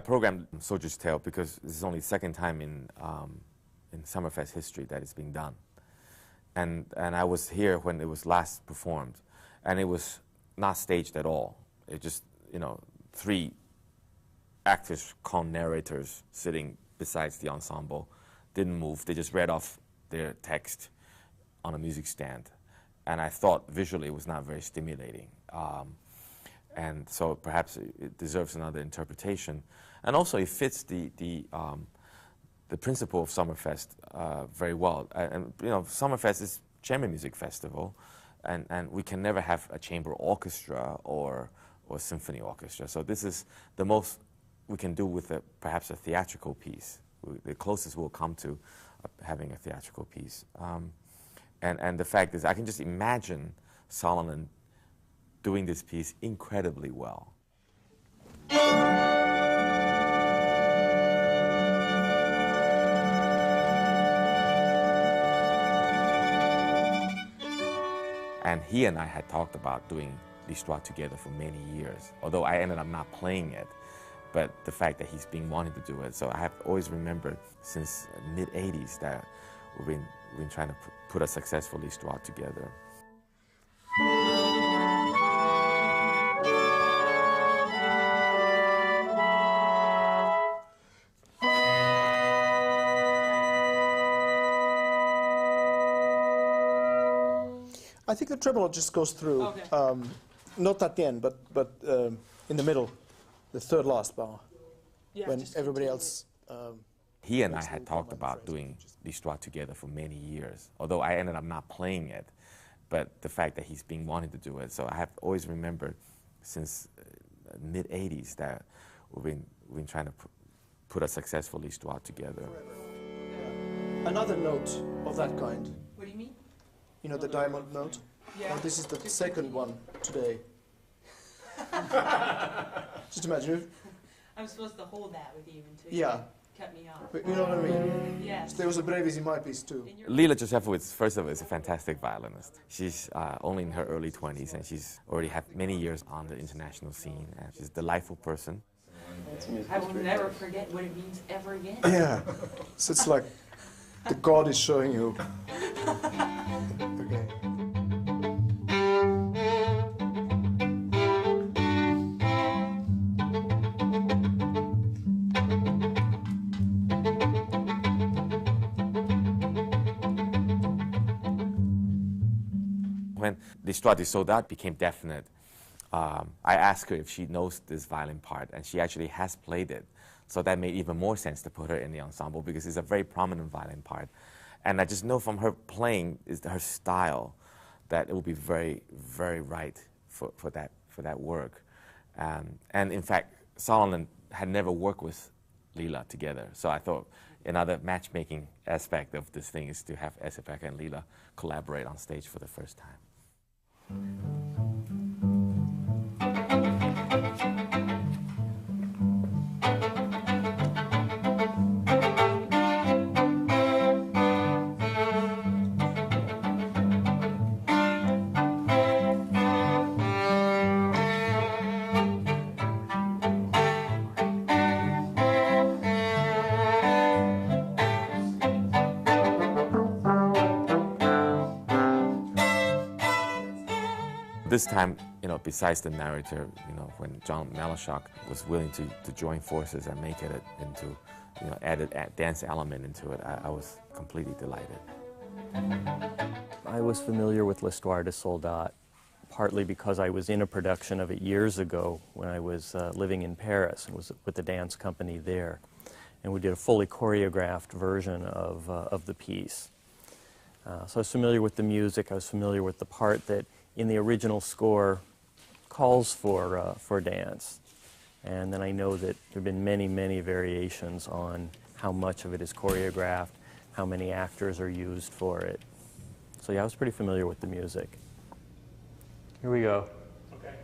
programmed Soldier's Tale because this is only the second time in Summerfest history that it's being done. And I was here when it was last performed, and it was not staged at all. It just, you know, 3 actors called narrators sitting besides the ensemble, didn't move. They just read off their text on a music stand. And I thought visually it was not very stimulating. And so perhaps it deserves another interpretation. And also it fits the principle of Summerfest very well. And you know, Summerfest is chamber music festival, and we can never have a chamber orchestra or symphony orchestra. So this is the most we can do with perhaps a theatrical piece. The closest we'll come to having a theatrical piece. And the fact is, I can just imagine Solomon doing this piece incredibly well. And he and I had talked about doing L'Histoire together for many years, although I ended up not playing it. But the fact that he's been wanting to do it, so I have always remembered since mid-'80s that we've been trying to put a successful L'Histoire together. I think the tremolo just goes through, okay. Not at the end, but in the middle, the third last bar, yeah, when everybody else... he and I had talked about doing L'Histoire together for many years, although I ended up not playing it. But the fact that he's been wanting to do it, so I have always remembered since mid-'80s that we've been trying to put a successful L'Histoire together. Another note of that kind. What do you mean? You know, the diamond note? Yeah. Oh, this is the second one today. Just imagine. I'm supposed to hold that with you until you cut me off. But you know what I mean? Yes. There was a Brevis in my piece too. Lila Josefowicz, first of all, is a fantastic violinist. She's only in her early 20s, and she's already had many years on the international scene. And she's a delightful person. I will never forget what it means ever again. Yeah. So it's like the God is showing you. Okay. When L'Histoire des Soldats became definite, I asked her if she knows this violin part, and she actually has played it. So that made even more sense to put her in the ensemble because it's a very prominent violin part. And I just know from her playing, is her style, that it will be very, very right for that work. And in fact, Solomon had never worked with Lila together. So I thought another matchmaking aspect of this thing is to have Esa-Pekka and Lila collaborate on stage for the first time. This time, you know, besides the narrator, you know, when John Malashok was willing to join forces and make it into, you know, added dance element into it, I was completely delighted. I was familiar with L'Histoire des Soldats partly because I was in a production of it years ago when I was living in Paris and was with the dance company there. And we did a fully choreographed version of the piece. So I was familiar with the music, I was familiar with the part that in the original score calls for dance. And then I know that there have been many, many variations on how much of it is choreographed, how many actors are used for it. So yeah, I was pretty familiar with the music. Here we go. Okay.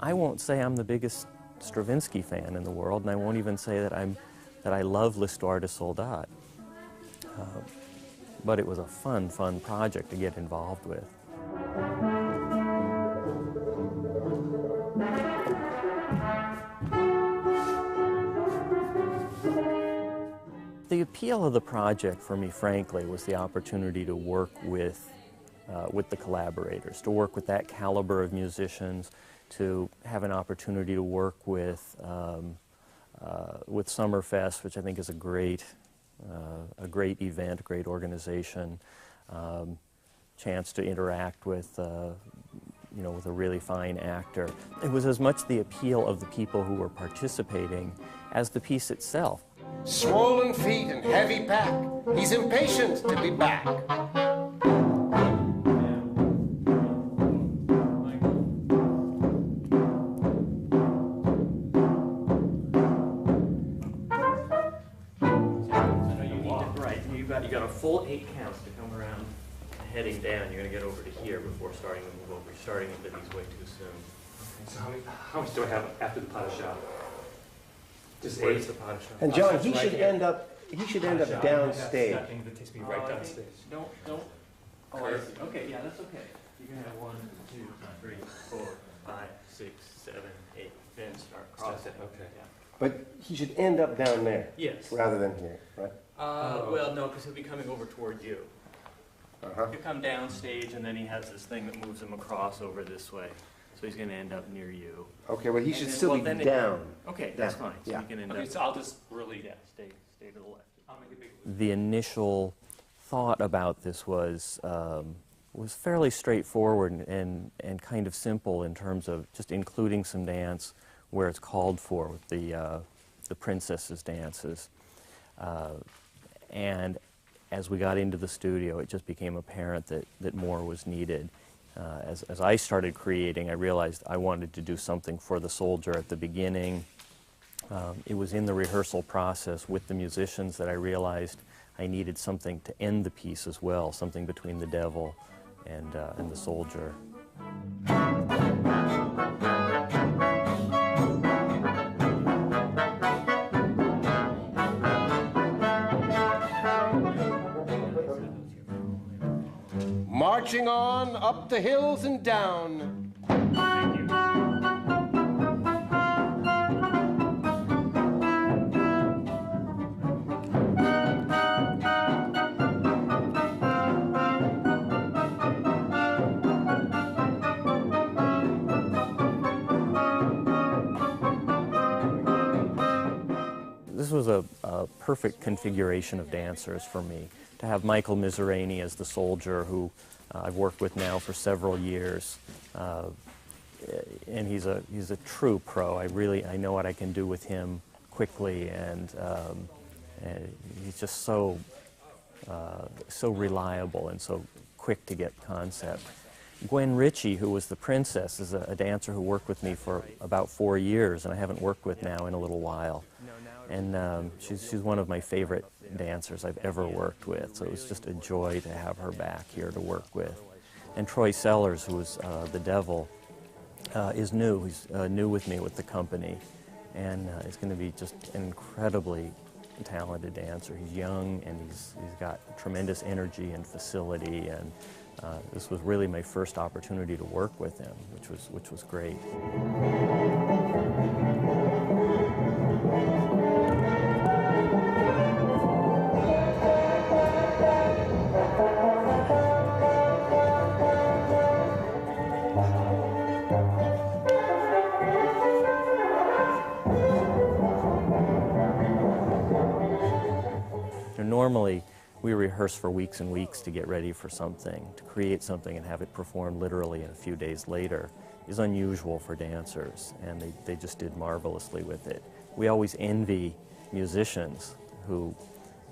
I won't say I'm the biggest Stravinsky fan in the world, and I won't even say that I love L'Histoire des Soldats. But it was a fun project to get involved with. appeal of the project for me, frankly, was the opportunity to work with the collaborators, to work with that caliber of musicians, to have an opportunity to work with Summerfest, which I think is a great event, great organization, chance to interact with with a really fine actor. It was as much the appeal of the people who were participating as the piece itself. Swollen feet and heavy pack. He's impatient to be back. You got a full 8 counts to come around, heading down. You're going to get over to here before starting to move over. You're starting into these way too soon. So how much do I have after the pas de chat? Just 8. The pas de chat. And John, he should end up downstage. That takes me right downstage. Don't. Oh, I see. Okay, yeah, that's okay. You're going to have 1, 2, 3, 4, 5, 6, 7, 8. Then start crossing. Okay. Yeah. But he should end up down there. Yes. Rather than here, right? Well, no, because he'll be coming over toward you. Uh-huh. You come down stage, and then he has this thing that moves him across over this way. So he's going to end up near you. Okay, well, he should And then- still well, be then it- down. Okay, that's Down, fine. So yeah. you can end Okay, up. so I'll just really, Stay to the left. I'll make a big loop. The initial thought about this was fairly straightforward and kind of simple in terms of just including some dance where it's called for with the princesses' dances. And as we got into the studio, it just became apparent that more was needed. As I started creating, I realized I wanted to do something for the soldier at the beginning. It was in the rehearsal process with the musicians that I realized I needed something to end the piece as well, something between the devil and the soldier. Marching on up the hills and down. Thank you. This was a perfect configuration of dancers for me. To have Michael Miserani as the soldier, who I've worked with now for several years, and he's a true pro. I know what I can do with him quickly, and he's just so reliable and so quick to get concept. Gwen Ritchie, who was the princess, is a dancer who worked with me for about 4 years, and I haven't worked with now in a little while. And she's one of my favorite dancers I've ever worked with, so it was just a joy to have her back here to work with. And Troy Sellers, who was the devil, is new. He's new with me with the company, and is going to be just an incredibly talented dancer. He's young, and he's got tremendous energy and facility, and this was really my first opportunity to work with him, which was great. Normally, we rehearse for weeks and weeks to get ready for something. To create something and have it performed literally a few days later is unusual for dancers, and they just did marvelously with it. We always envy musicians who,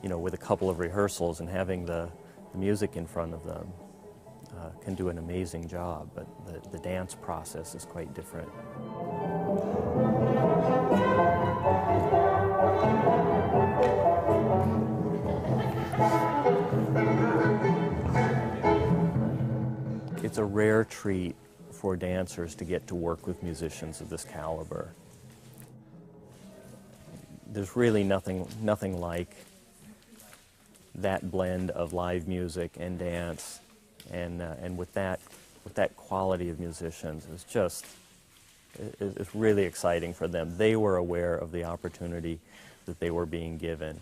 with a couple of rehearsals and having the music in front of them, can do an amazing job, but the dance process is quite different. It's a rare treat for dancers to get to work with musicians of this caliber. There's really nothing like that blend of live music and dance, and with that quality of musicians, it's really exciting for them. They were aware of the opportunity that they were being given.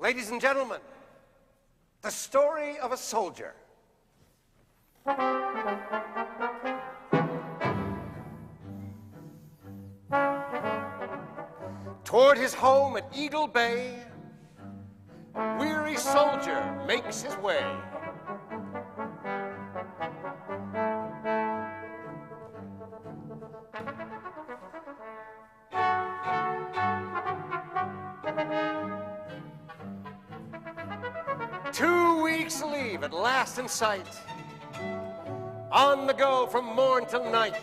Ladies and gentlemen, the story of a soldier. Toward his home at Eagle Bay, a weary soldier makes his way. Leave at last in sight, on the go from morn till night.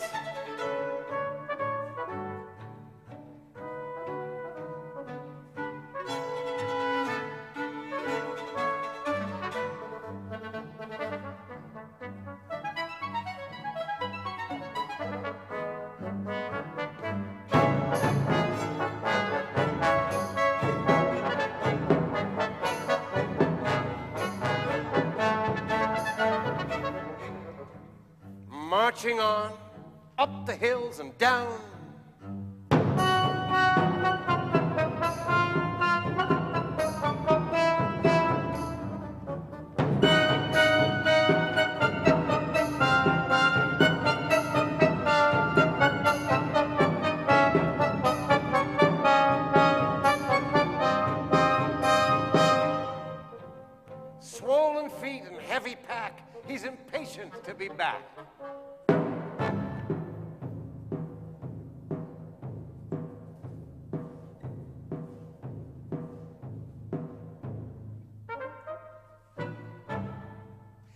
Marching on, up the hills and down. Swollen feet and heavy pack, he's impatient to be back.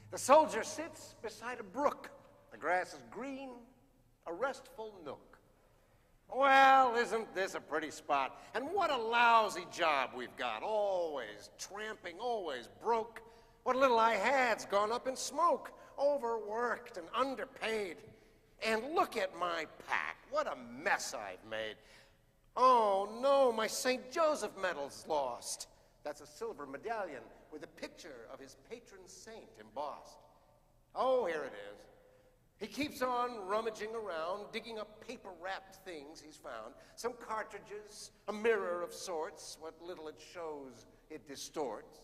The soldier sits beside a brook. The grass is green, a restful nook. Well, isn't this a pretty spot? And what a lousy job we've got. Always tramping, always broke. What little I had's gone up in smoke. Overworked and underpaid. And look at my pack. What a mess I've made. Oh, no, my St. Joseph medal's lost. That's a silver medallion with a picture of his patron saint embossed. Oh, here it is. He keeps on rummaging around, digging up paper-wrapped things he's found. Some cartridges, a mirror of sorts. What little it shows, it distorts.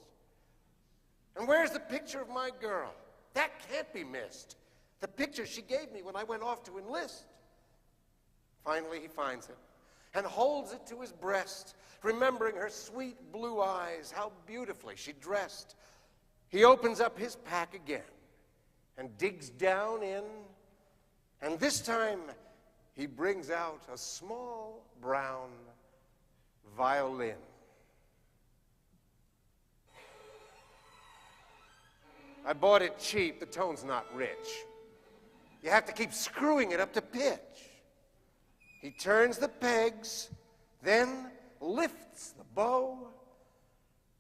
And where's the picture of my girl? That can't be missed. The picture she gave me when I went off to enlist. Finally, he finds it and holds it to his breast, remembering her sweet blue eyes, how beautifully she dressed. He opens up his pack again and digs down in, and this time he brings out a small brown violin. I bought it cheap. The tone's not rich. You have to keep screwing it up to pitch. He turns the pegs, then lifts the bow.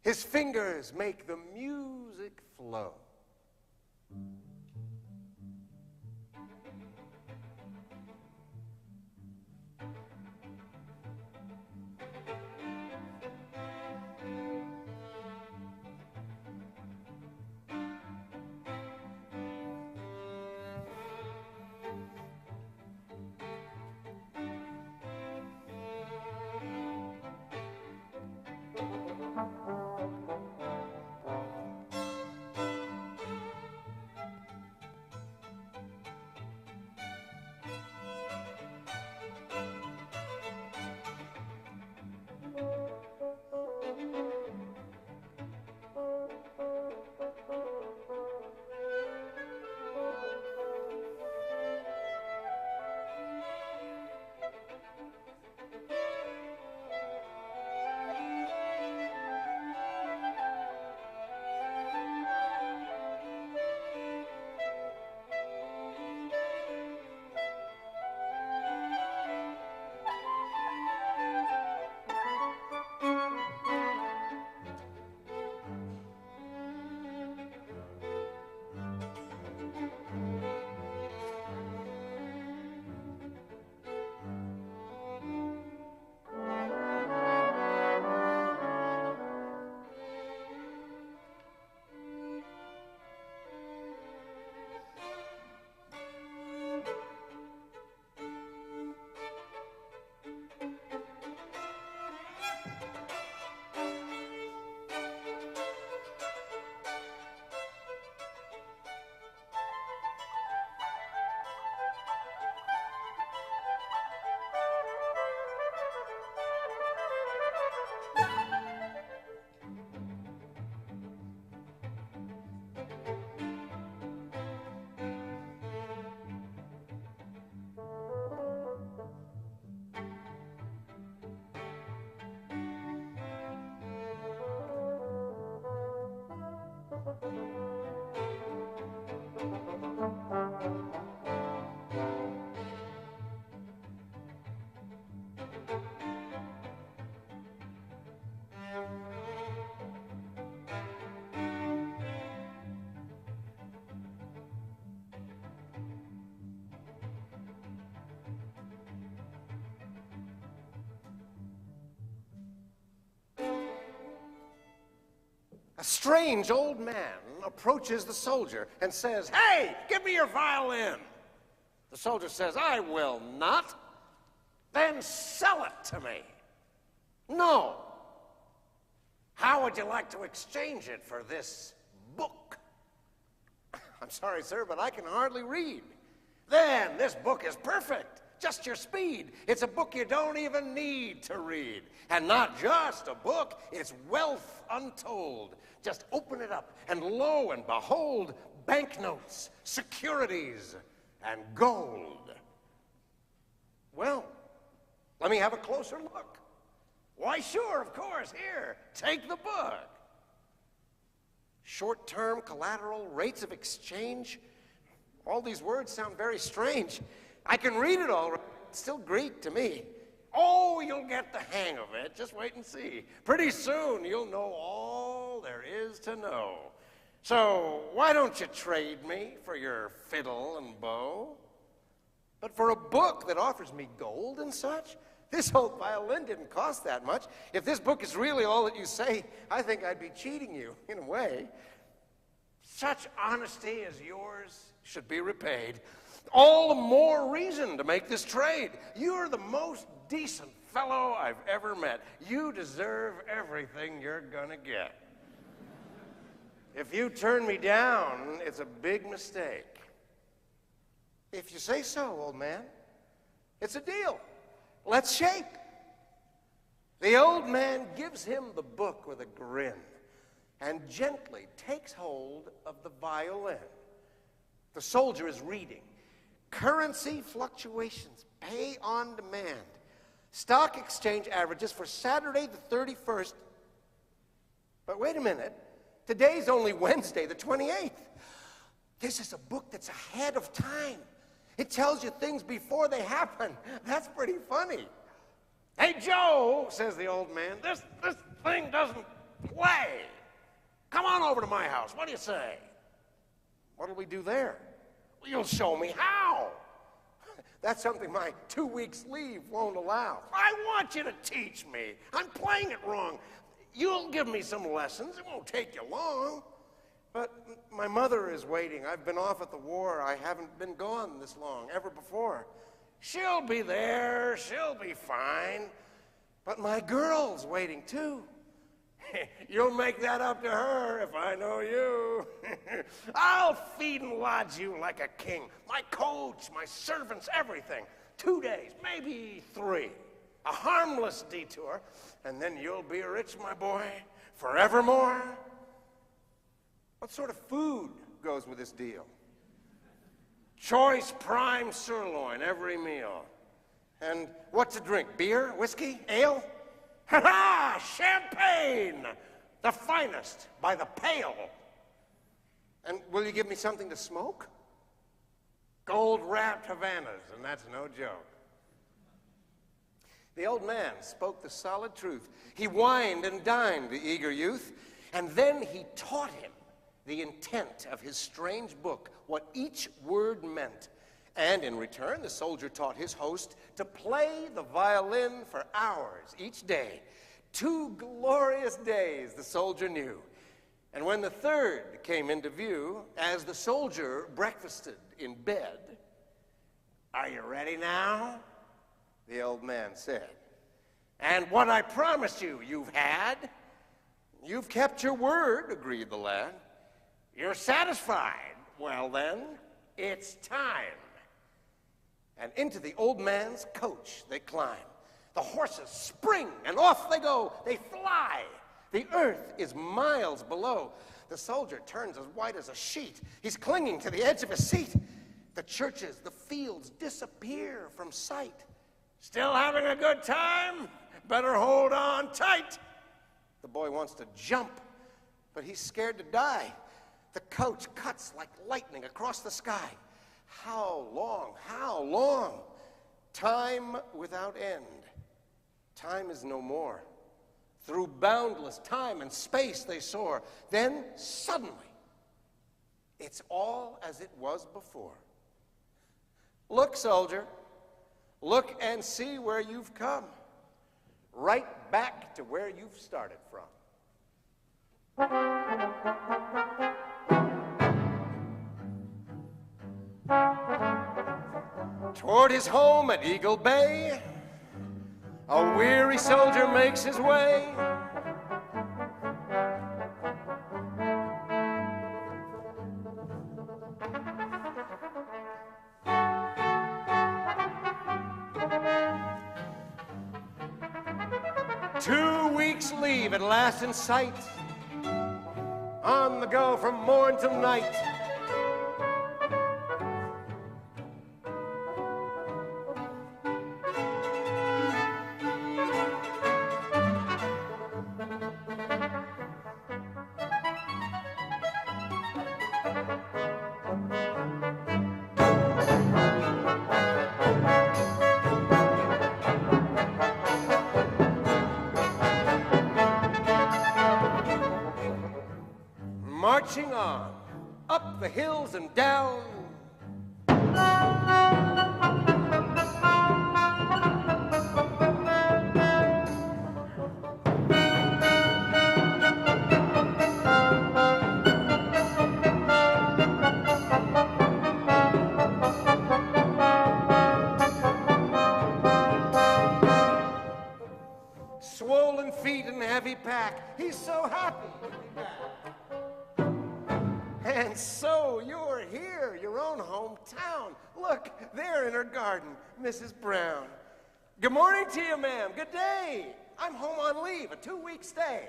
His fingers make the music flow. A strange old man approaches the soldier and says, "Hey, give me your violin." The soldier says, "I will not." "Then sell it to me." "No." "How would you like to exchange it for this book?" "I'm sorry, sir, but I can hardly read." "Then this book is perfect. Just your speed. It's a book you don't even need to read. And not just a book, it's wealth untold. Just open it up, and lo and behold, banknotes, securities, and gold." "Well, let me have a closer look." "Why, sure, of course. Here, take the book." Short-term collateral, rates of exchange. All these words sound very strange. I can read it all right. It's still Greek to me. "Oh, you'll get the hang of it. Just wait and see. Pretty soon you'll know all there is to know. So why don't you trade me for your fiddle and bow? But for a book that offers me gold and such? This old violin didn't cost that much. If this book is really all that you say, I think I'd be cheating you, in a way. Such honesty as yours should be repaid. All the more reason to make this trade. You're the most decent fellow I've ever met. You deserve everything you're gonna get. If you turn me down, it's a big mistake." "If you say so, old man, it's a deal. Let's shake." The old man gives him the book with a grin and gently takes hold of the violin. The soldier is reading. "Currency fluctuations, pay on demand. Stock exchange averages for Saturday the 31st. But wait a minute. Today's only Wednesday the 28th. This is a book that's ahead of time. It tells you things before they happen. That's pretty funny." "Hey, Joe," says the old man, this thing doesn't play. Come on over to my house. What do you say?" "What'll we do there?" "Well, you'll show me how." "That's something my 2 weeks leave won't allow." "I want you to teach me. I'm playing it wrong. You'll give me some lessons. It won't take you long." "But my mother is waiting. I've been off at the war. I haven't been gone this long ever before." "She'll be there. She'll be fine. But my girl's waiting too." "You'll make that up to her if I know you." "I'll feed and lodge you like a king. My coach, my servants, everything. 2 days, maybe 3. A harmless detour, and then you'll be rich, my boy, forevermore." "What sort of food goes with this deal?" "Choice prime sirloin every meal." "And what to drink? Beer, whiskey, ale?" "Ha-ha! Champagne! The finest by the pail." "And will you give me something to smoke?" "Gold-wrapped Havanas, and that's no joke." The old man spoke the solid truth. He wined and dined the eager youth, and then he taught him the intent of his strange book, what each word meant. And in return, the soldier taught his host to play the violin for hours each day. 2 glorious days the soldier knew. And when the third came into view, as the soldier breakfasted in bed, "Are you ready now?" the old man said. "And what I promised you, you've had?" "You've kept your word," agreed the lad. "You're satisfied? Well then, it's time." And into the old man's coach they climb. The horses spring, and off they go. They fly. The earth is miles below. The soldier turns as white as a sheet. He's clinging to the edge of his seat. The churches, the fields disappear from sight. "Still having a good time? Better hold on tight." The boy wants to jump, but he's scared to die. The coach cuts like lightning across the sky. How long? How long? Time without end. Time is no more. Through boundless time and space they soar. Then, suddenly, it's all as it was before. Look, soldier. Look and see where you've come. Right back to where you've started from. Toward his home at Eagle Bay, a weary soldier makes his way. 2 weeks leave at last in sight, on the go from morn till night. Marching on, up the hills and down. Swollen feet and heavy pack, he's so happy to be back. And so you're here, your own hometown. Look, there in her garden, Mrs. Brown. Good morning to you, ma'am. Good day. I'm home on leave, a 2-week stay.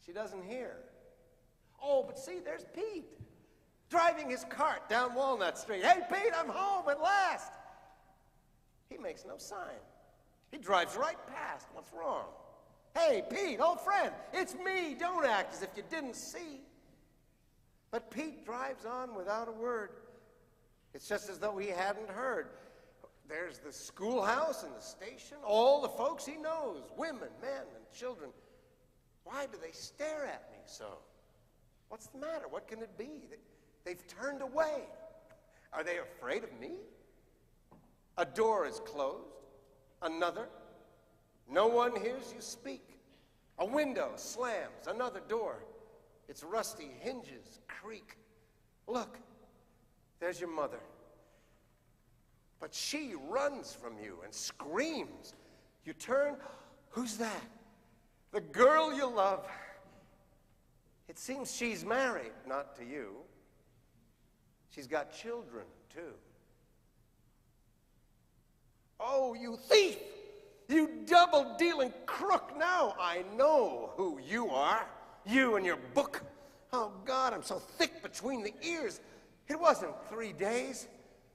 She doesn't hear. Oh, but see, there's Pete, driving his cart down Walnut Street. Hey, Pete, I'm home at last. He makes no sign. He drives right past. What's wrong? Hey, Pete, old friend, it's me. Don't act as if you didn't see. But Pete drives on without a word. It's just as though he hadn't heard. There's the schoolhouse and the station, all the folks he knows, women, men, and children. Why do they stare at me so? What's the matter? What can it be? They've turned away. Are they afraid of me? A door is closed. Another. No one hears you speak. A window slams. Another door. Its rusty hinges creak. Look, there's your mother. But she runs from you and screams. You turn, who's that? The girl you love. It seems she's married, not to you. She's got children, too. Oh, you thief! You double-dealing crook! Now I know who you are. You and your book. Oh, God, I'm so thick between the ears. It wasn't 3 days.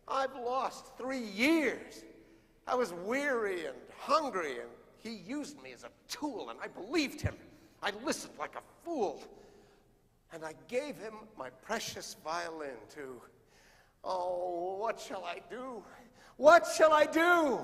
I've lost 3 years. I was weary and hungry, and he used me as a tool, and I believed him. I listened like a fool. And I gave him my precious violin, too. Oh, what shall I do? What shall I do?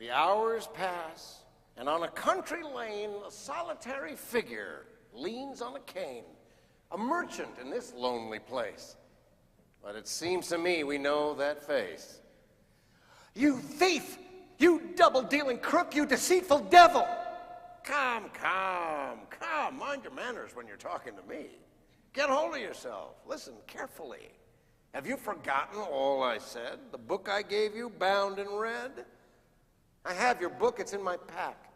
The hours pass, and on a country lane, a solitary figure leans on a cane, a merchant in this lonely place. But it seems to me we know that face. You thief! You double-dealing crook! You deceitful devil! Come, mind your manners when you're talking to me. Get hold of yourself. Listen carefully. Have you forgotten all I said? The book I gave you, bound in red? I have your book. It's in my pack.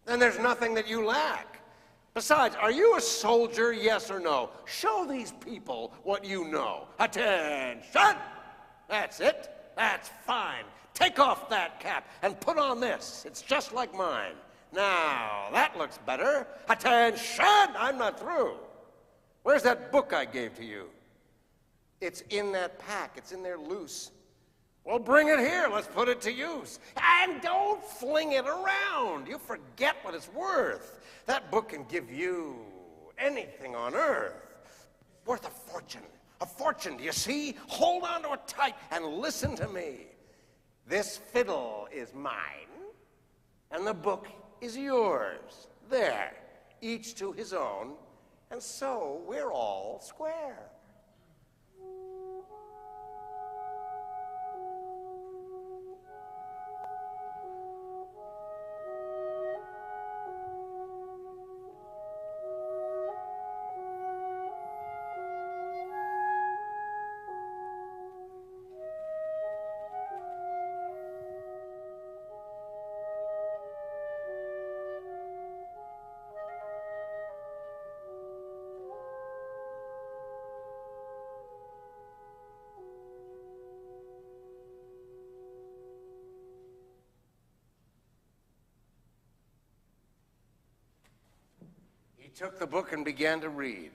And there's nothing that you lack. Besides, are you a soldier, yes or no? Show these people what you know. Attention! That's it. That's fine. Take off that cap and put on this. It's just like mine. Now, that looks better. Attention! I'm not through. Where's that book I gave to you? It's in that pack. It's in there loose. Well, bring it here. Let's put it to use. And don't fling it around. You forget what it's worth. That book can give you anything on earth. Worth a fortune. A fortune, do you see? Hold on to it tight and listen to me. This fiddle is mine, and the book is yours. There, each to his own, and so we're all square. He took the book and began to read,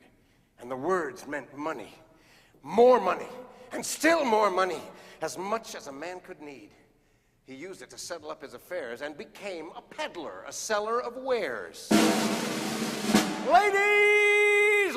and the words meant money, more money, and still more money, as much as a man could need. He used it to settle up his affairs and became a peddler, a seller of wares. Ladies,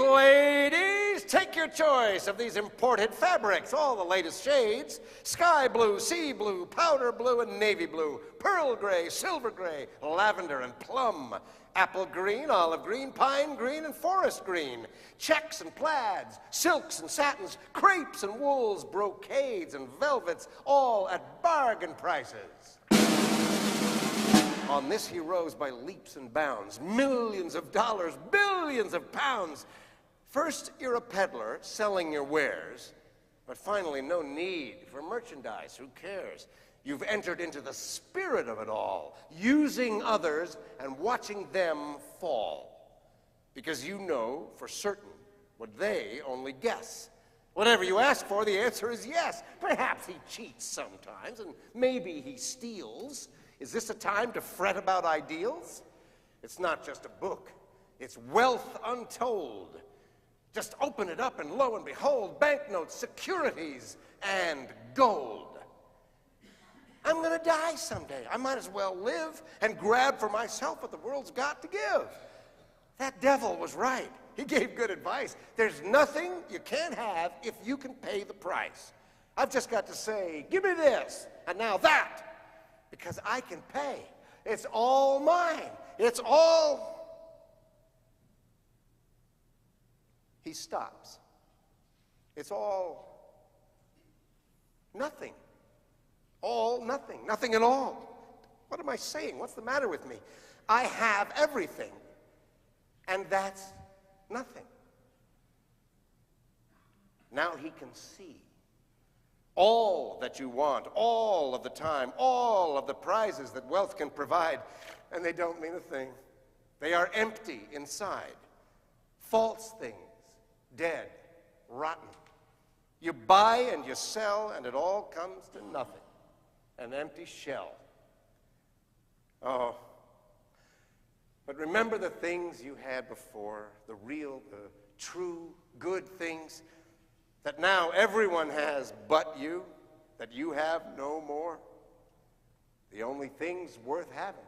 take your choice of these imported fabrics, all the latest shades: sky blue, sea blue, powder blue, and navy blue, pearl gray, silver gray, lavender, and plum, apple green, olive green, pine green, and forest green, checks and plaids, silks and satins, crepes and wools, brocades and velvets, all at bargain prices. On this he rose by leaps and bounds, millions of dollars, billions of pounds. First, you're a peddler selling your wares, but finally, no need for merchandise. Who cares? You've entered into the spirit of it all, using others and watching them fall. Because you know for certain what they only guess. Whatever you ask for, the answer is yes. Perhaps he cheats sometimes, and maybe he steals. Is this a time to fret about ideals? It's not just a book. It's wealth untold. Just open it up and lo and behold, banknotes, securities, and gold. I'm going to die someday. I might as well live and grab for myself what the world's got to give. That devil was right. He gave good advice. There's nothing you can't have if you can pay the price. I've just got to say, give me this, and now that, because I can pay. It's all mine. It's all... He stops. It's all nothing. All nothing. Nothing at all. What am I saying? What's the matter with me? I have everything, and that's nothing. Now he can see all that you want, all of the time, all of the prizes that wealth can provide, and they don't mean a thing. They are empty inside. False things, dead, rotten. You buy and you sell, and it all comes to nothing. An empty shell. Oh, but remember the things you had before, the real, the true, good things that now everyone has but you, that you have no more. The only things worth having.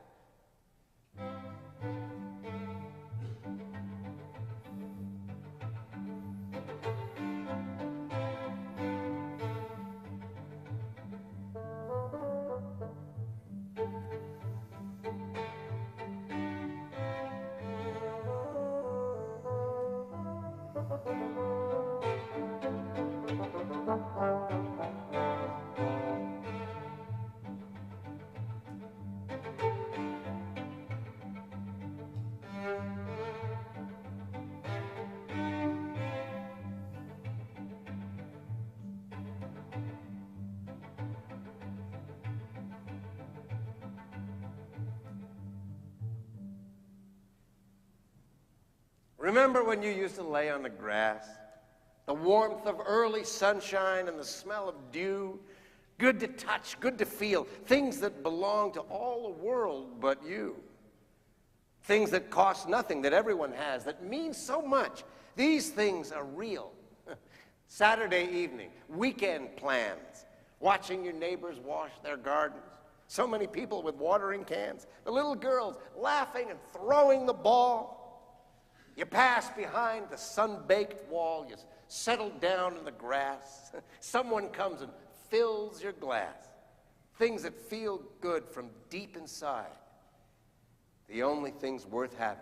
Remember when you used to lay on the grass? The warmth of early sunshine and the smell of dew. Good to touch, good to feel. Things that belong to all the world but you. Things that cost nothing, that everyone has, that mean so much. These things are real. Saturday evening, weekend plans, watching your neighbors wash their gardens. So many people with watering cans. The little girls laughing and throwing the ball. You pass behind the sun-baked wall. You settle down in the grass. Someone comes and fills your glass. Things that feel good from deep inside. The only things worth having.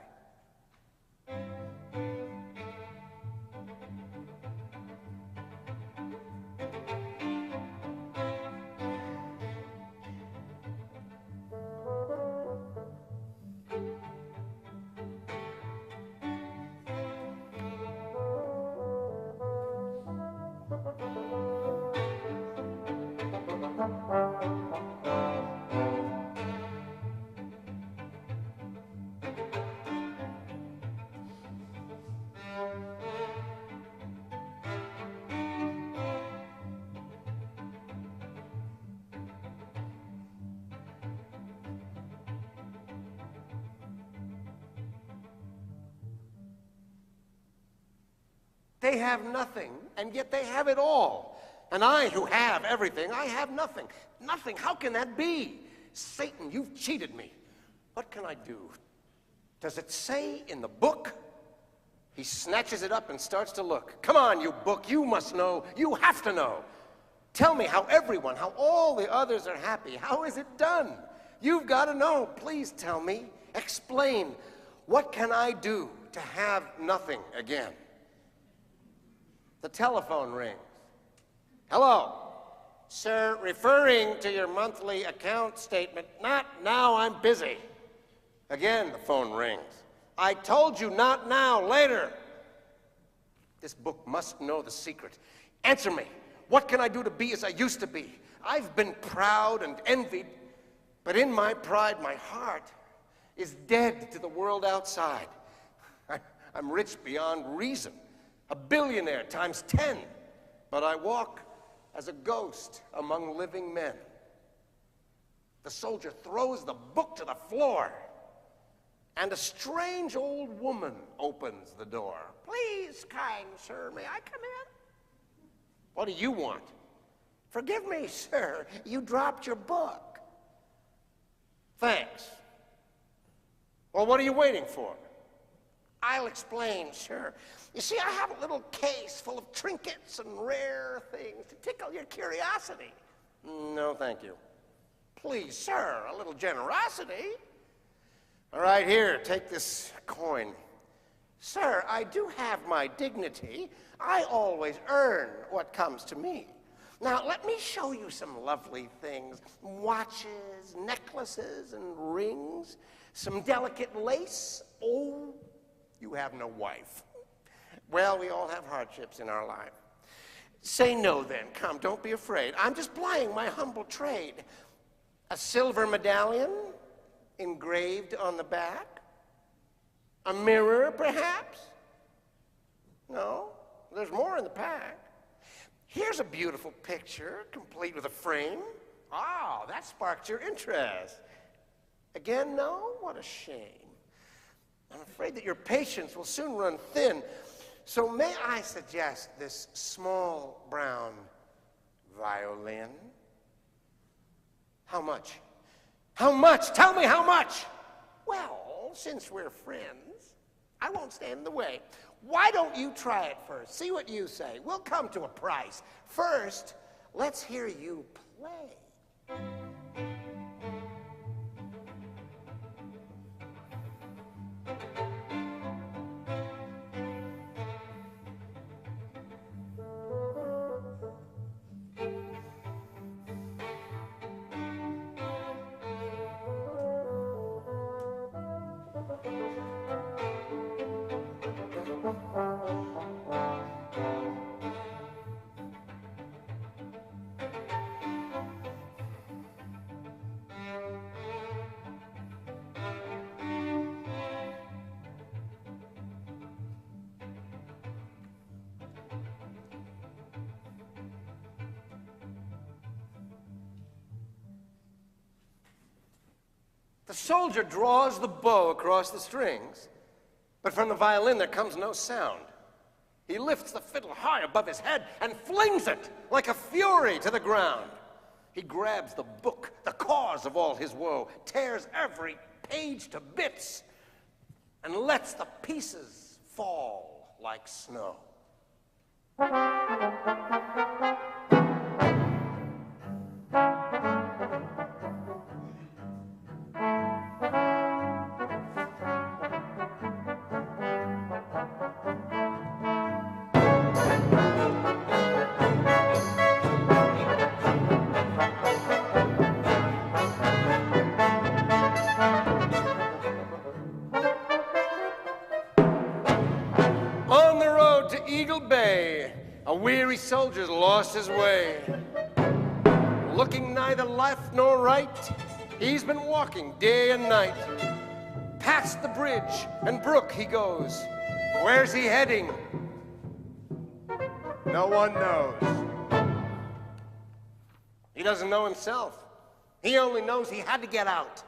They have nothing, and yet they have it all. And I, who have everything, I have nothing. Nothing. How can that be? Satan, you've cheated me. What can I do? Does it say in the book? He snatches it up and starts to look. Come on, you book. You must know. You have to know. Tell me how everyone, how all the others are happy. How is it done? You've got to know. Please tell me. Explain. What can I do to have nothing again? The telephone rings. Hello. Sir, referring to your monthly account statement. Not now, I'm busy. Again, the phone rings. I told you not now, later. This book must know the secret. Answer me. What can I do to be as I used to be? I've been proud and envied, but in my pride, my heart is dead to the world outside. I'm rich beyond reason. A billionaire times 10, but I walk as a ghost among living men. The soldier throws the book to the floor, and a strange old woman opens the door. Please, kind sir, may I come in? What do you want? Forgive me, sir, you dropped your book. Thanks. Well, what are you waiting for? I'll explain, sir. You see, I have a little case full of trinkets and rare things to tickle your curiosity. No, thank you. Please, sir, a little generosity. All right, here, take this coin. Sir, I do have my dignity. I always earn what comes to me. Now, let me show you some lovely things. Watches, necklaces, and rings. Some delicate lace. Oh, you have no wife. Well, we all have hardships in our life. Say no then. Come, don't be afraid. I'm just plying my humble trade. A silver medallion engraved on the back? A mirror, perhaps? No, there's more in the pack. Here's a beautiful picture, complete with a frame. Ah, that sparked your interest. Again, no? What a shame. I'm afraid that your patience will soon run thin. So may I suggest this small brown violin? How much? How much? Tell me how much? Well, since we're friends, I won't stand in the way. Why don't you try it first? See what you say. We'll come to a price. First, let's hear you play. The soldier draws the bow across the strings, but from the violin there comes no sound. He lifts the fiddle high above his head and flings it like a fury to the ground. He grabs the book, the cause of all his woe, tears every page to bits, and lets the pieces fall like snow. On the road to Eagle Bay, a weary soldier's lost his way. Looking neither left nor right, he's been walking day and night. Past the bridge and brook he goes. Where's he heading? No one knows. He doesn't know himself. He only knows he had to get out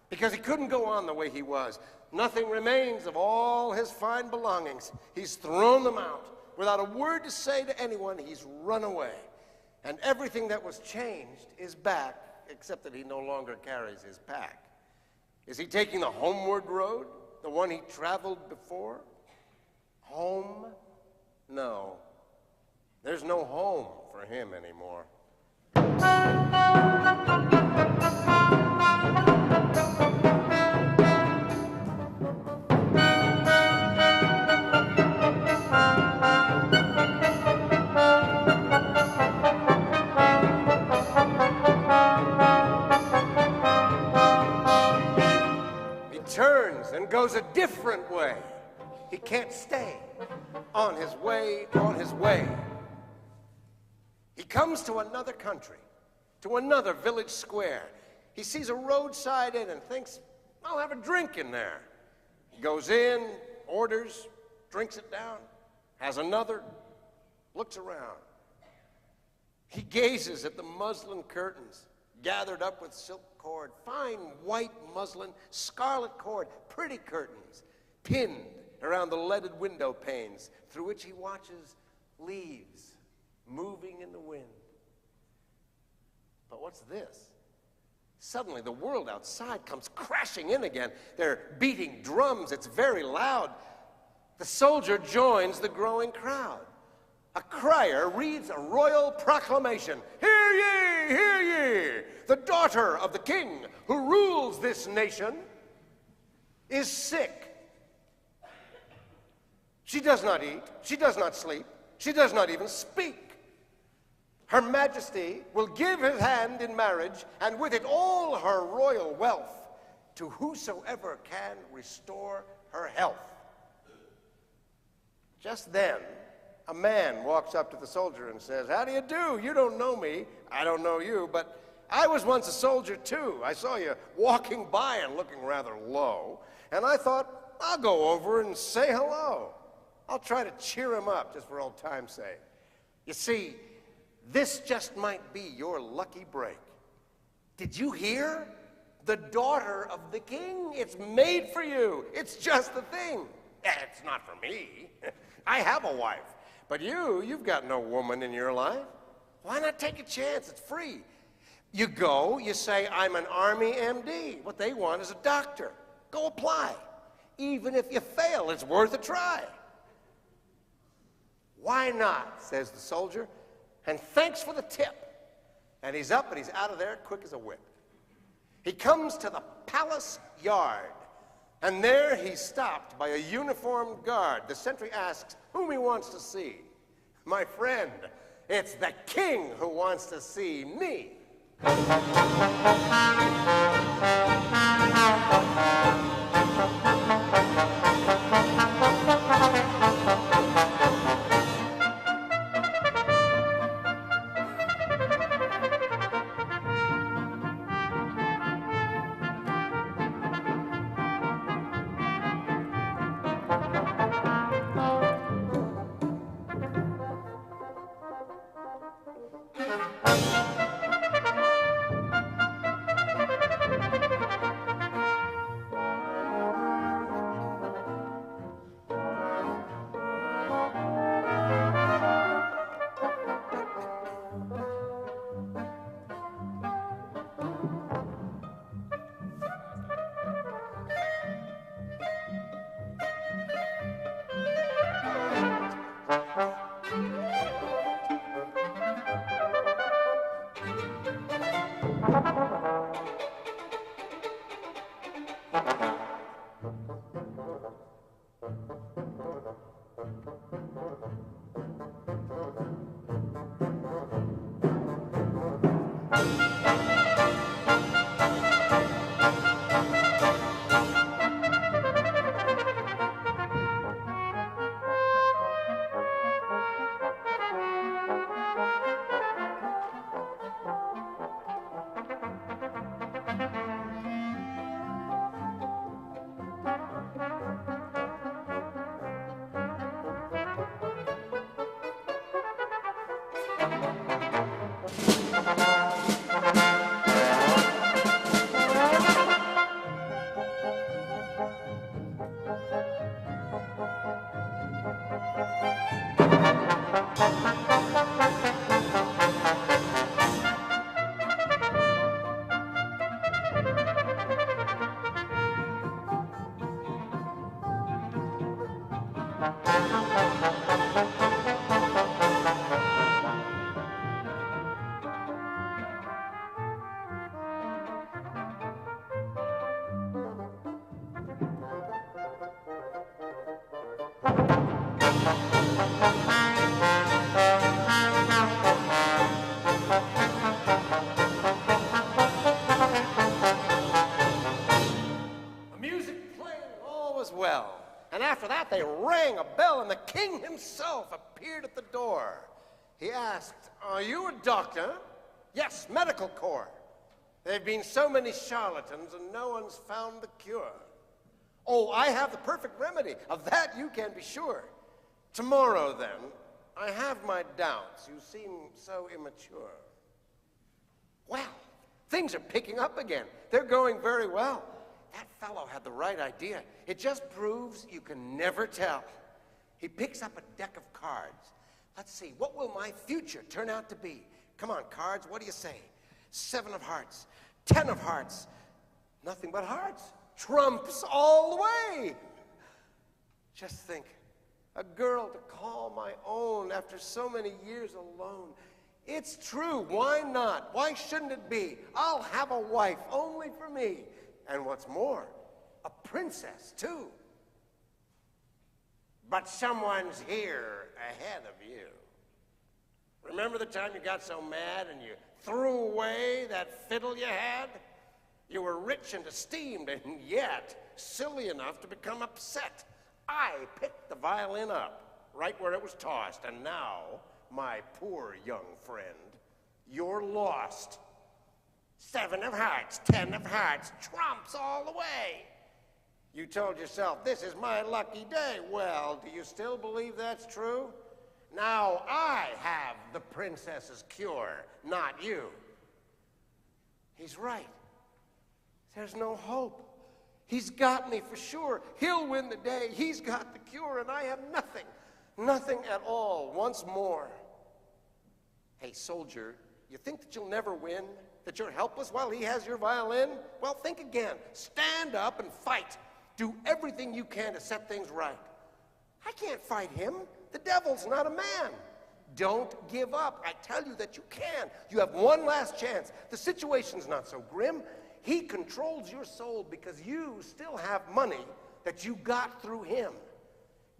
because he couldn't go on the way he was. Nothing remains of all his fine belongings. He's thrown them out. Without a word to say to anyone, he's run away. And everything that was changed is back, except that he no longer carries his pack. Is he taking the homeward road, the one he traveled before? Home? No. There's no home for him anymore. Turns and goes a different way. He can't stay on his way, on his way. He comes to another country, to another village square. He sees a roadside inn and thinks, I'll have a drink in there. He goes in, orders, drinks it down, has another, looks around. He gazes at the muslin curtains gathered up with silk cord, fine white muslin, scarlet cord, pretty curtains, pinned around the leaded window panes through which he watches leaves moving in the wind. But what's this? Suddenly the world outside comes crashing in again. They're beating drums, it's very loud. The soldier joins the growing crowd. A crier reads a royal proclamation. Hear ye, hear ye! The daughter of the king who rules this nation is sick. She does not eat, she does not sleep, she does not even speak. Her Majesty will give his hand in marriage, and with it all her royal wealth, to whosoever can restore her health. Just then, a man walks up to the soldier and says, how do you do? You don't know me. I don't know you, but I was once a soldier too. I saw you walking by and looking rather low, and I thought, I'll go over and say hello. I'll try to cheer him up just for old time's sake. You see, this just might be your lucky break. Did you hear? The daughter of the king. It's made for you. It's just the thing. It's not for me. I have a wife. But you've got no woman in your life. Why not take a chance? It's free. You go, you say, I'm an Army MD. What they want is a doctor. Go apply. Even if you fail, it's worth a try. Why not, says the soldier, and thanks for the tip. And he's up and he's out of there quick as a whip. He comes to the palace yard, and there he's stopped by a uniformed guard. The sentry asks whom he wants to see. My friend, it's the king who wants to see me. Well, and after that they rang a bell and the king himself appeared at the door. He asked, "Are you a doctor?" "Yes, medical corps. There have been so many charlatans and no one's found the cure." "Oh, I have the perfect remedy. Of that you can be sure." "Tomorrow, then. I have my doubts. You seem so immature." Well, things are picking up again. They're going very well. That fellow had the right idea. It just proves you can never tell. He picks up a deck of cards. Let's see, what will my future turn out to be? Come on, cards, what do you say? 7 of hearts, 10 of hearts, nothing but hearts. Trumps all the way. Just think, a girl to call my own after so many years alone. It's true, why not? Why shouldn't it be? I'll have a wife only for me. And what's more, a princess, too. But someone's here ahead of you. Remember the time you got so mad and you threw away that fiddle you had? You were rich and esteemed, and yet silly enough to become upset. I picked the violin up, right where it was tossed, and now, my poor young friend, you're lost. 7 of hearts, 10 of hearts, trumps all the way. You told yourself, this is my lucky day. Well, do you still believe that's true? Now I have the princess's cure, not you. He's right. There's no hope. He's got me for sure. He'll win the day. He's got the cure, and I have nothing. Nothing at all. Once more. Hey, soldier, you think that you'll never win? That you're helpless while he has your violin? Well, think again. Stand up and fight. Do everything you can to set things right. I can't fight him. The devil's not a man. Don't give up. I tell you that you can. You have one last chance. The situation's not so grim. He controls your soul because you still have money that you got through him.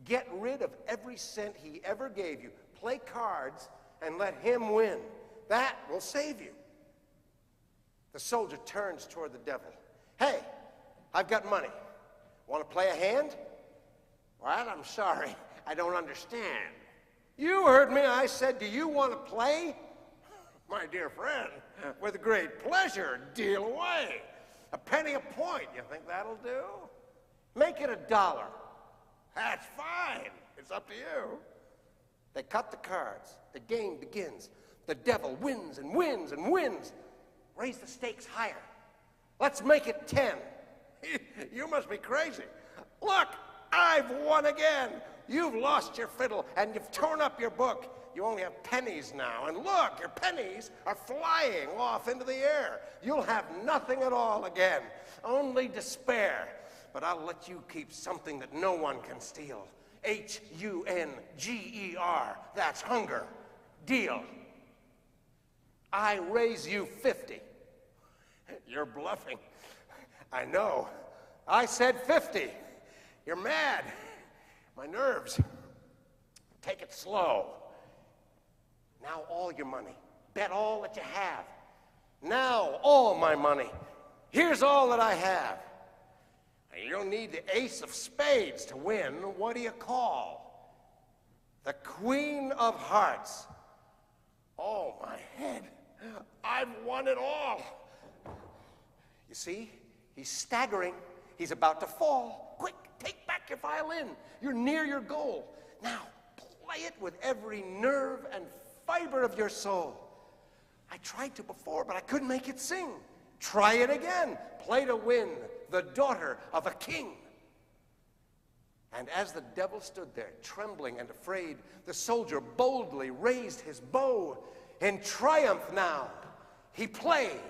Get rid of every cent he ever gave you. Play cards and let him win. That will save you. The soldier turns toward the devil. Hey, I've got money. Want to play a hand? What? I'm sorry. I don't understand. You heard me. I said, do you want to play? My dear friend, with great pleasure, deal away. A penny a point. You think that'll do? Make it $1. That's fine. It's up to you. They cut the cards. The game begins. The devil wins and wins and wins. Raise the stakes higher. Let's make it 10. You must be crazy. Look, I've won again. You've lost your fiddle and you've torn up your book. You only have pennies now. And look, your pennies are flying off into the air. You'll have nothing at all again. Only despair. But I'll let you keep something that no one can steal. Hunger. That's hunger. Deal. I raise you 50. You're bluffing. I know. I said 50. You're mad. My nerves. Take it slow. Now all your money. Bet all that you have. Now all my money. Here's all that I have. You don't need the ace of spades to win. What do you call? The Queen of Hearts. Oh, my head. I've won it all. You see? He's staggering. He's about to fall. Quick, take back your violin. You're near your goal. Now, play it with every nerve and fiber of your soul. I tried to before, but I couldn't make it sing. Try it again. Play to win, the daughter of a king. And as the devil stood there, trembling and afraid, the soldier boldly raised his bow. In triumph now, he played.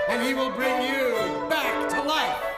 And he will bring you back to life.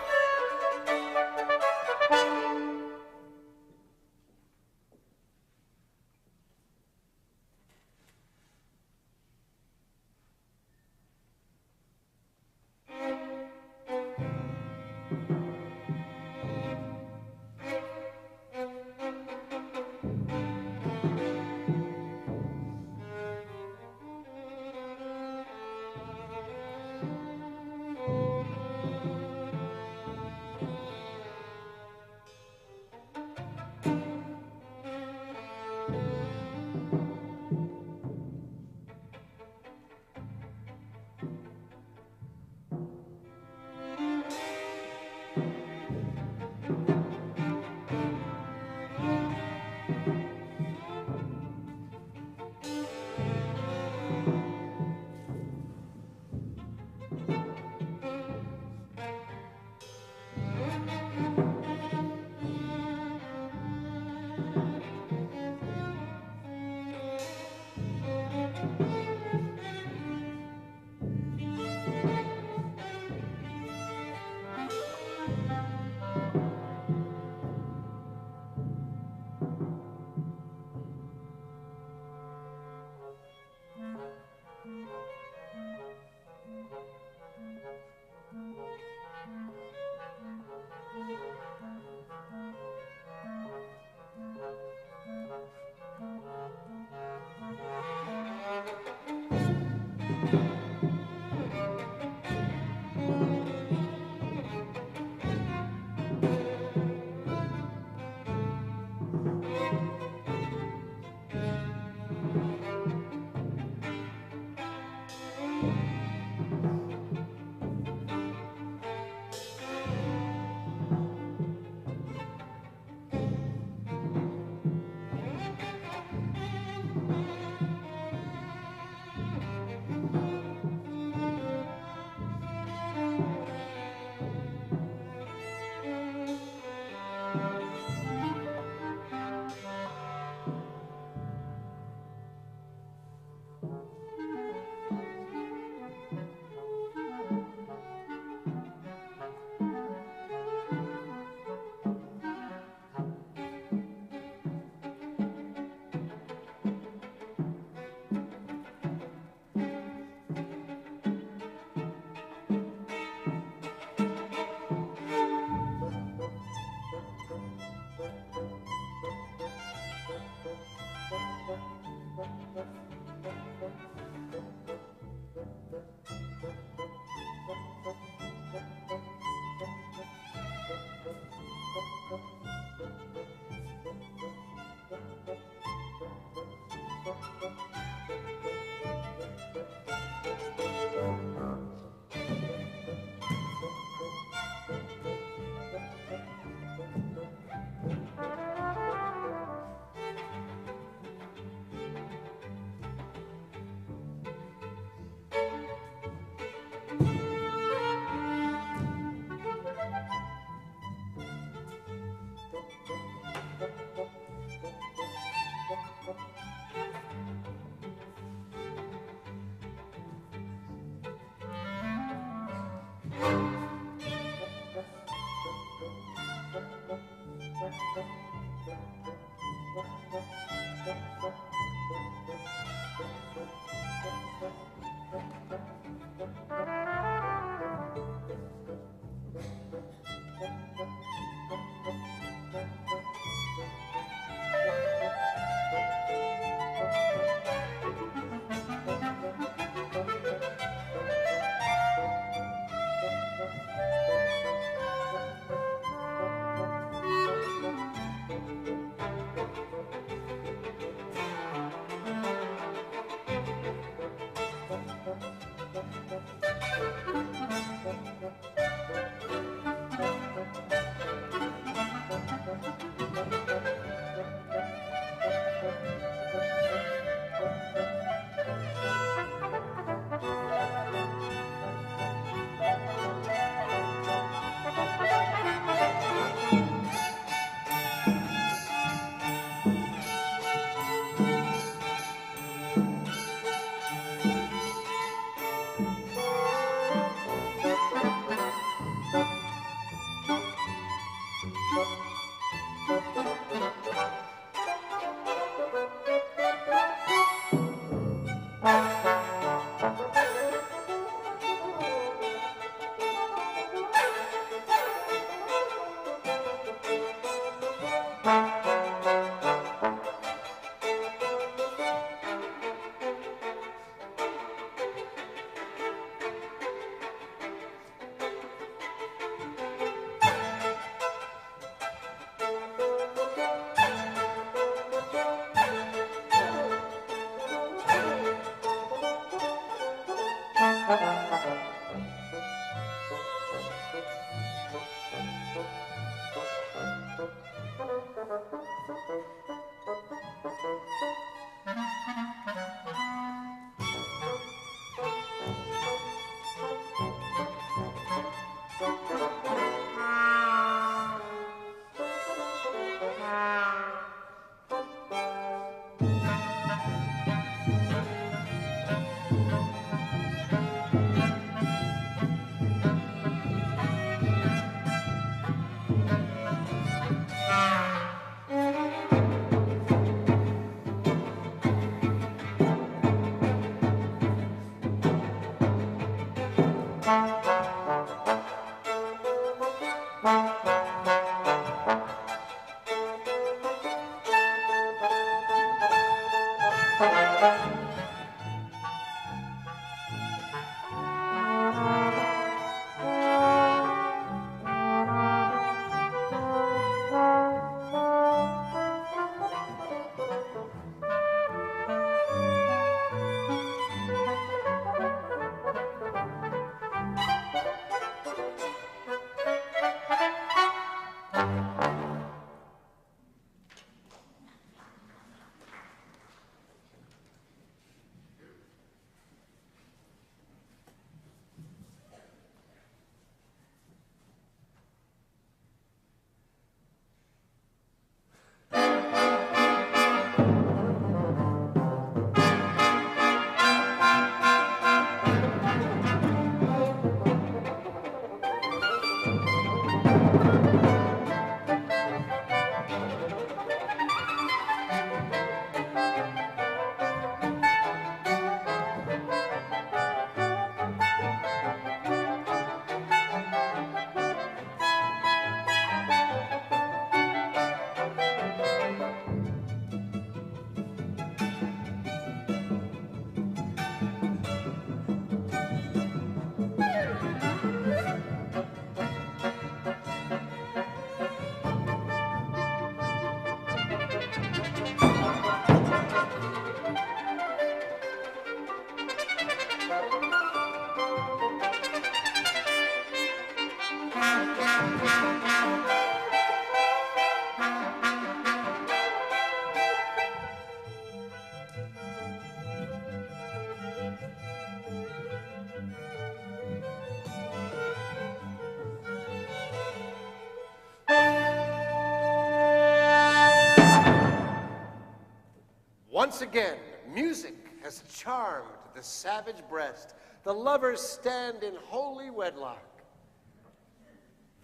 Once again, music has charmed the savage breast. The lovers stand in holy wedlock.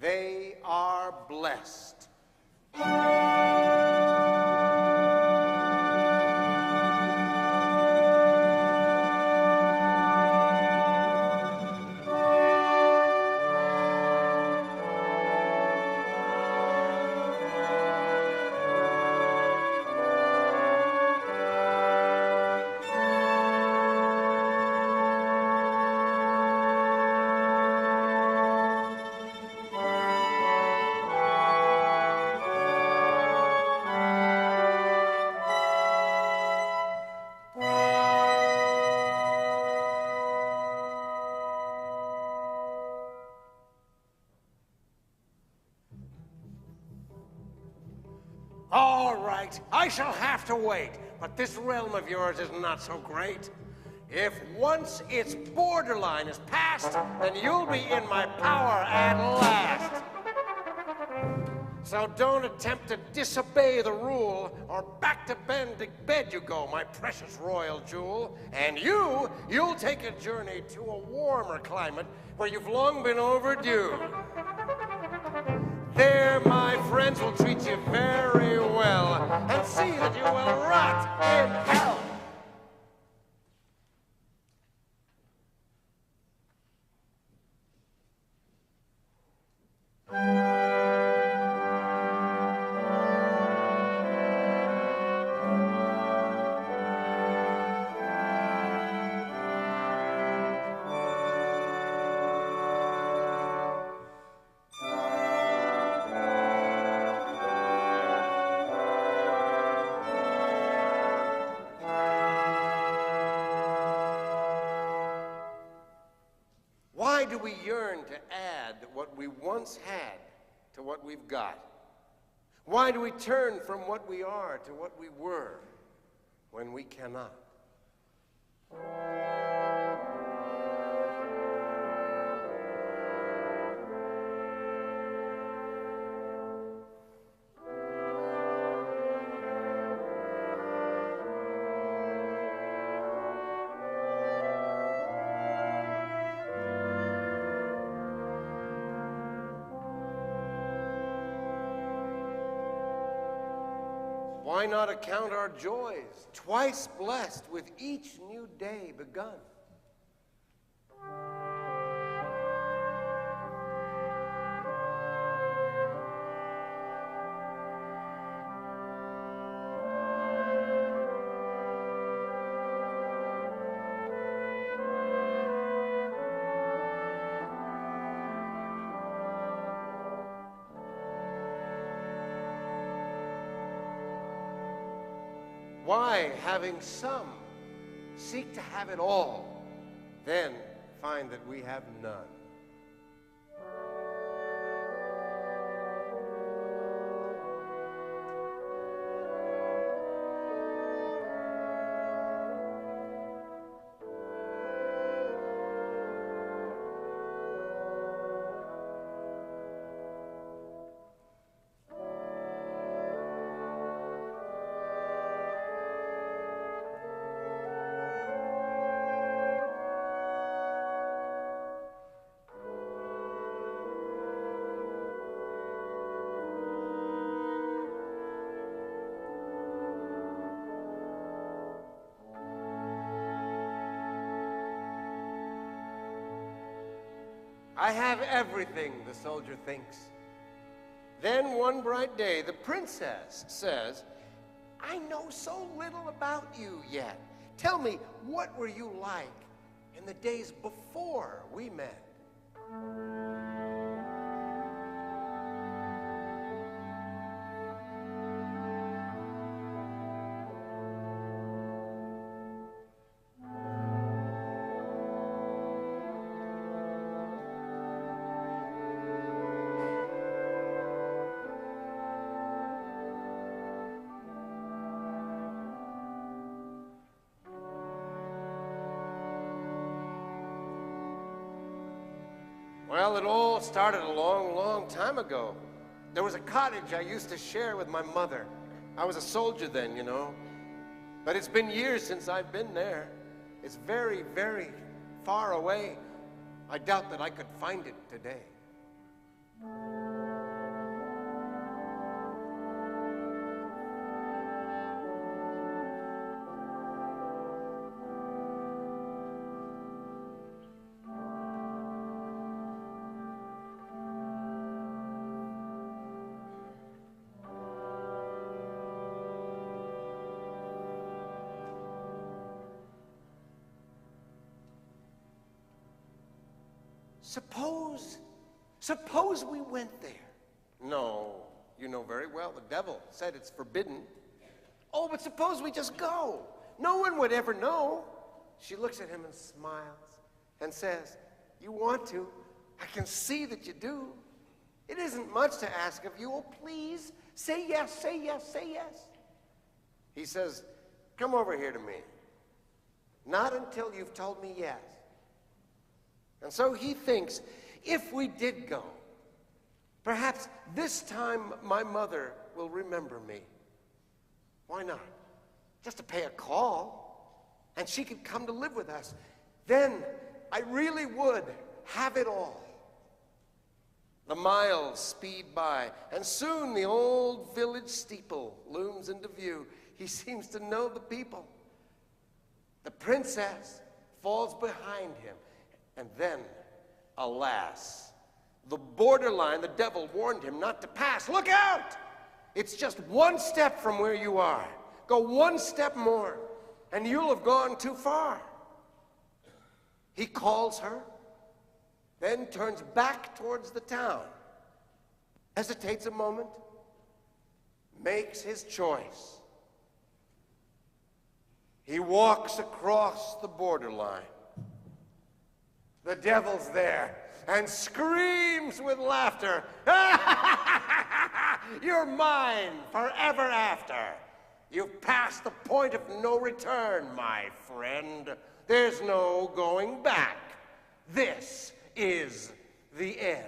They are blessed. All right, I shall have to wait, but this realm of yours is not so great. If once its borderline is passed, then you'll be in my power at last. So don't attempt to disobey the rule, or back to bed you go, my precious royal jewel. And you'll take a journey to a warmer climate where you've long been overdue. There, my friends will treat you very well, and see that you will rot in hell. Why do we yearn to add what we once had to what we've got? Why do we turn from what we are to what we were when we cannot? Why not account our joys, twice blessed with each new day begun? Why, having some, seek to have it all, then find that we have none? I have everything, the soldier thinks. Then one bright day, the princess says, I know so little about you yet. Tell me, what were you like in the days before we met? Well, it all started a long, long time ago. There was a cottage I used to share with my mother. I was a soldier then, you know. But it's been years since I've been there. It's very, very far away. I doubt that I could find it today. Suppose we went there. No, you know very well the devil said it's forbidden. Oh, but suppose we just go. No one would ever know. She looks at him and smiles and says, you want to? I can see that you do. It isn't much to ask of you. Oh, please, say yes, say yes, say yes. He says, come over here to me. Not until you've told me yes. And so he thinks, if we did go, perhaps this time my mother will remember me. Why not? Just to pay a call, and she could come to live with us. Then I really would have it all. The miles speed by, and soon the old village steeple looms into view. He seems to know the people. The princess falls behind him, and then, alas, the borderline the devil warned him not to pass. Look out! It's just one step from where you are. Go one step more, and you'll have gone too far. He calls her, then turns back towards the town, hesitates a moment, makes his choice. He walks across the borderline. The devil's there and screams with laughter. You're mine forever after. You've passed the point of no return, my friend. There's no going back. This is the end.